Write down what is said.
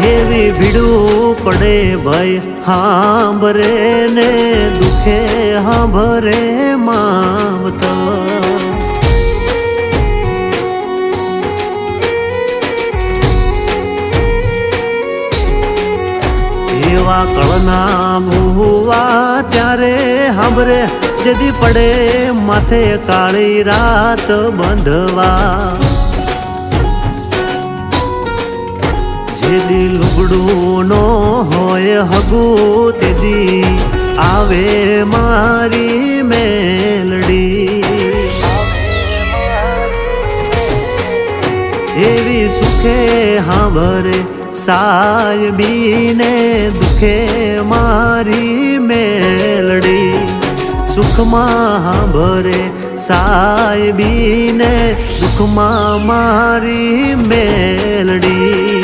એવી ભીડું પડે ભાઈ હાંભરે ને દુખે હાંભરે માવતર એવા કળના ભૂવા ત્યારે હાંભરે જદી પડે માથે કાળી રાત બંધવા જેદી લુગડું નો હોય હગું તેદી આવે મારી મેલડી એવી સુખે હાંભરે સાયબીને દુખે મારી મેલડી સુખમાં હાંભરે સાયબીને દુખમાં મારી મેલડી